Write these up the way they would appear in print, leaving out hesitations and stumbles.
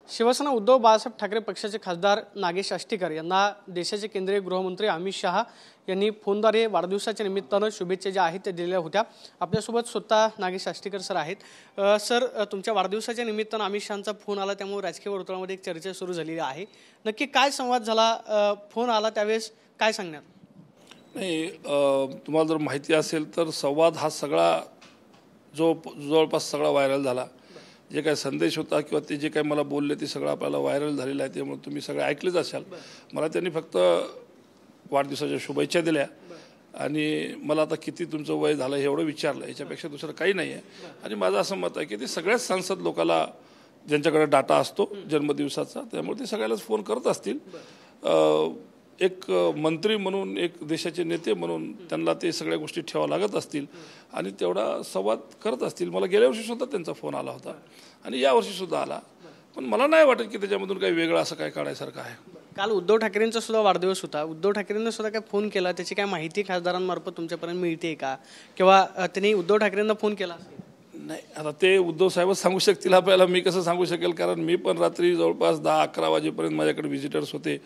शिवसेना उद्धव बाळासाहेब ठाकरे पक्षाचे खासदार नागेश आष्टीकर यांना देशाचे केंद्रीय गृहमंत्री अमित शहा यांनी फोनद्वारे वाढदिवसाच्या निमित्तानं शुभेच्छा ज्या आहेत त्या दिलेल्या होत्या। आपल्यासोबत स्वतः नागेश आष्टीकर सर आहेत। सर, तुमच्या वाढदिवसाच्या निमित्तानं अमित शहांचा फोन आला, त्यामुळे राजकीय वर्तुळामध्ये एक चर्चा सुरू झालेली आहे। नक्की काय संवाद झाला? फोन आला त्यावेळेस काय सांगण्यात? नाही, तुम्हाला जर माहिती असेल तर संवाद हा सगळा जवळपास सगळा व्हायरल झाला। जे काही संदेश होता किंवा ते जे काही मला बोलले ते सगळं आपल्याला व्हायरल झालेलं आहे, त्यामुळे तुम्ही सगळे ऐकलेच असाल। मला त्यांनी फक्त वाढदिवसाच्या शुभेच्छा दिल्या आणि मला आता किती तुमचं वय झालं हे एवढं विचारलं, याच्यापेक्षा दुसरं काही नाही आहे। आणि माझं असं मत आहे की ते सगळ्याच सांसद लोकांना ज्यांच्याकडे डाटा असतो जन्मदिवसाचा, त्यामुळे ते सगळ्यालाच फोन करत असतील। एक मंत्री म्हणून, एक देशाचे नेते म्हणून त्यांना ते सगळ्या गोष्टी ठेवावं लागत असतील आणि तेवढा संवाद करत असतील। मला गेल्या वर्षी सुद्धा त्यांचा फोन आला होता आणि यावर्षी सुद्धा आला, पण मला नाही वाटत की त्याच्यामधून काही वेगळं असं काय काढायसारखं आहे। काल उद्धव ठाकरेंचा सुद्धा वाढदिवस होता, उद्धव ठाकरेंना सुद्धा काय फोन केला, त्याची काय माहिती खासदारांमार्फत तुमच्यापर्यंत मिळते का, किंवा त्यांनी उद्धव ठाकरेंना फोन केला? नाही, आता ते उद्धव साहेबच सांगू शकतील आपल्याला, मी कसं सांगू शकेल? कारण मी पण रात्री जवळपास 10-11 वाजेपर्यंत माझ्याकडे व्हिजिटर्स होते।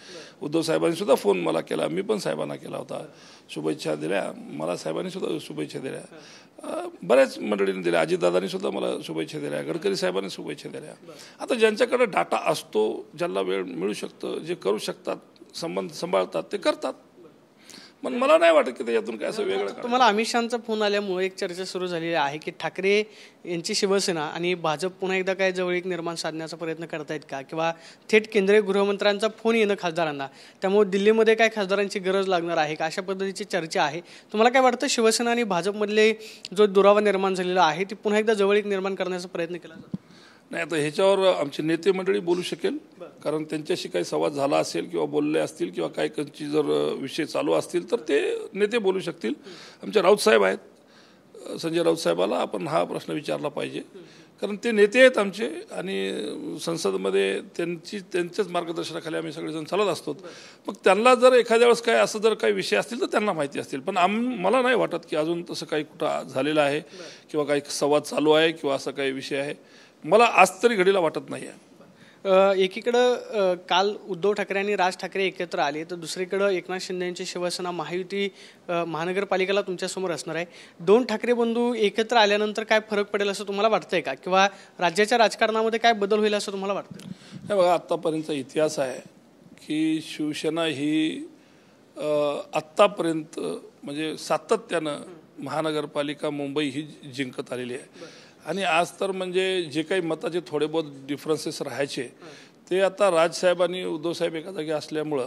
उद्धव साहेबांनी सुद्धा फोन मला केला, मी पण साहेबांना केला होता, शुभेच्छा दिल्या मला, साहेबांनी सुद्धा शुभेच्छा दिल्या, बऱ्याच मंडळींनी दिल्या, अजितदादांनी सुद्धा मला शुभेच्छा दिल्या, गडकरी साहेबांनी शुभेच्छा दिल्या। आता ज्यांच्याकडे डाटा असतो, ज्यांना वेळ मिळू शकतं, जे करू शकतात, संबंध सांभाळतात ते करतात, पण मला नाही वाटत की त्याच्यातून काय असं वेगळं। तुम्हाला अमित शहांचा फोन आल्यामुळे एक चर्चा सुरू झालेली आहे की ठाकरे यांची शिवसेना आणि भाजप पुन्हा एकदा काय जवळीक निर्माण साधण्याचा प्रयत्न करतायत का, किंवा थेट केंद्रीय गृहमंत्र्यांचा फोन येणं खासदारांना, त्यामुळे दिल्लीमध्ये काय खासदारांची गरज लागणार आहे का, अशा पद्धतीची चर्चा आहे। तुम्हाला काय वाटतं, शिवसेना आणि भाजपमधले जो दुरावा निर्माण झालेला आहे ती पुन्हा एकदा जवळीक निर्माण करण्याचा प्रयत्न केला जातो? नाही, आता ह्याच्यावर आमचे नेते मंडळी बोलू शकेल, कारण त्यांच्याशी काही संवाद झाला असेल किंवा बोलले असतील किंवा काही त्यांची जर विषय चालू असतील तर ते नेते बोलू शकतील। आमचे राऊत साहेब आहेत, संजय राऊत साहेबाला आपण हा प्रश्न विचारला पाहिजे, कारण ते नेते आहेत आमचे आणि संसदमध्ये त्यांच्याच मार्गदर्शनाखाली आम्ही सगळेजण चालत असतो। मग त्यांना जर एखाद्या वेळेस काय असं जर काही विषय असतील तर त्यांना माहिती असतील, पण मला नाही वाटत की अजून तसं काही कुठं झालेलं आहे किंवा काही संवाद चालू आहे किंवा असा काही विषय आहे, मला आज तरी घडीला वाटत नाही आहे। एकीकडं काल उद्धव ठाकरे आणि राज ठाकरे एकत्र आले, तर दुसरीकडं एकनाथ शिंदे यांची शिवसेना महायुती महानगरपालिकेला तुमच्यासमोर असणार आहे। दोन ठाकरे बंधू एकत्र आल्यानंतर काय फरक पडेल असं तुम्हाला वाटतंय का, किंवा राज्याच्या राजकारणामध्ये काय बदल होईल असं तुम्हाला वाटतं? हे बघा, आत्तापर्यंतचा इतिहास आहे की शिवसेना ही आत्तापर्यंत म्हणजे सातत्यानं महानगरपालिका मुंबई ही जिंकत आलेली आहे आणि आज तर म्हणजे जे काही मताचे थोडे बहुत डिफरन्सेस राहायचे ते आता राजसाहेब आणि उद्धव साहेब एका जागी असल्यामुळं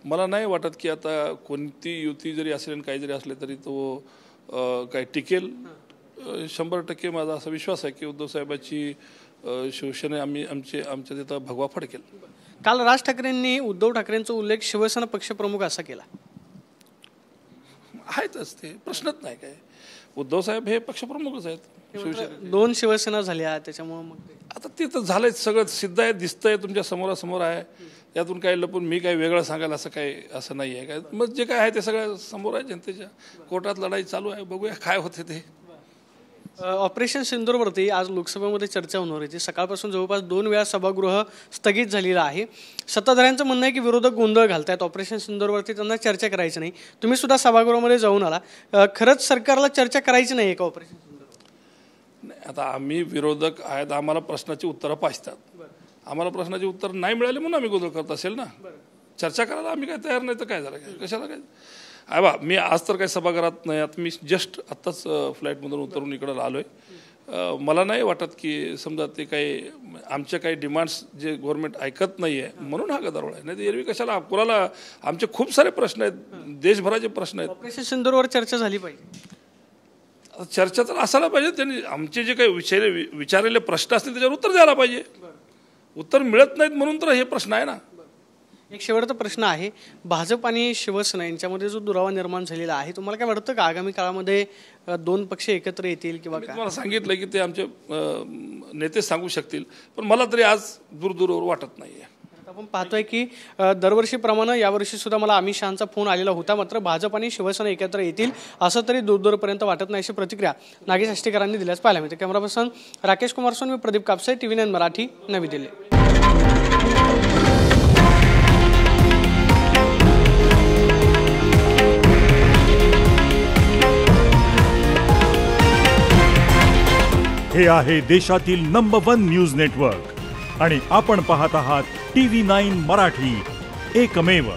मला नाही वाटत की आता कोणती युती जरी असेल आणि काही जरी असले तरी तो काही टिकेल। 100% माझा असा विश्वास आहे की उद्धव साहेबाची शिवसेना आमच्या तिथं भगवा फडकेल। काल राज ठाकरेंनी उद्धव ठाकरेंचा उल्लेख शिवसेना पक्षप्रमुख असा केला, आहेतच ते, प्रश्नच नाही काय, उद्धव साहेब हे पक्षप्रमुखच आहेत। दोन शिवसेना झाल्या त्याच्यामुळे मग आता ते तर झालंय, सगळं सिद्ध आहे, दिसतंय, तुमच्या समोरासमोर आहे, यातून काही लपून मी काही वेगळं सांगायला असं काही असं नाही आहे काय। मग जे काय आहे ते सगळं समोर आहे, जनतेच्या कोर्टात लढाई चालू आहे, बघूया काय होते ते। ऑपरेशन सिंदूरवरती आज लोकसभेमध्ये चर्चा होणार होती, सकाळपासून जवळपास 2 वेळा सभागृह स्थगित झालेलं आहे। सत्ताधाऱ्यांचं म्हणणं आहे की विरोधक गोंधळ घालतायत, ऑपरेशन सिंदूरवरती त्यांना चर्चा करायची नाही, तुम्ही सुद्धा सभागृहामध्ये जाऊन आला, खरंच सरकारला चर्चा करायची नाही का ऑपरेशन? आता आम्ही विरोधक आहेत, आम्हाला प्रश्नाची उत्तरं पाहिजेत, आम्हाला प्रश्नाची उत्तर नाही मिळाली म्हणून आम्ही गोंधळ करत असेल ना, चर्चा करायला आम्ही काय तयार नाही तर काय झालं, काय कशाला काय आहे बा। मी आज तर काही सभागृहात नाही, आता मी जस्ट आत्ताच फ्लाईटमधून उतरून इकडं आलो आहे। मला नाही वाटत की समजा ते काही आमच्या काही डिमांड्स जे गव्हर्नमेंट ऐकत नाही आहे म्हणून हा गदारोळ आहे, नाही तर एरवी कशाला कोणाला, आमचे खूप सारे प्रश्न आहेत, देशभराचे प्रश्न आहेत। ऑपरेशन सिंदूरवर चर्चा झाली पाहिजे, चर्चा तर असायला पाहिजे, त्यांनी आमचे जे काही विचारलेले प्रश्न असतील त्याच्यावर उत्तर द्यायला पाहिजे, उत्तर मिळत नाहीत म्हणून तर हे प्रश्न आहे ना। एक शेवटचा प्रश्न आहे, भाजप आणि शिवसेना यांच्यामध्ये जो दुरावा निर्माण झालेला आहे, तुम्हाला काय वाटतं का आगामी काळामध्ये दोन पक्ष एकत्र येतील किंवा काय? तुम्हाला सांगितलं की ते आमचे नेते सांगू शकतील, पण मला तरी आज दूरवर वाटत नाही आहे। आपण पाहतोय की दरवर्षीप्रमाणे यावर्षी सुद्धा मला अमित शहांचा फोन आलेला होता, मात्र भाजप आणि शिवसेना एकत्र येतील असं तरी दूरपर्यंत वाटत नाही, अशी प्रतिक्रिया नागेश आष्टीकरांनी दिल्यास पाहायला मिळते। कॅमेरा पर्सन राकेश कुमार सोन, मी प्रदीप कापसे, TV9 मराठी, नवी दिल्ली। हे आहे देशातील नंबर 1 न्यूज नेटवर्क आणि आपण पाहत आहात TV9 मराठी, एकमेव.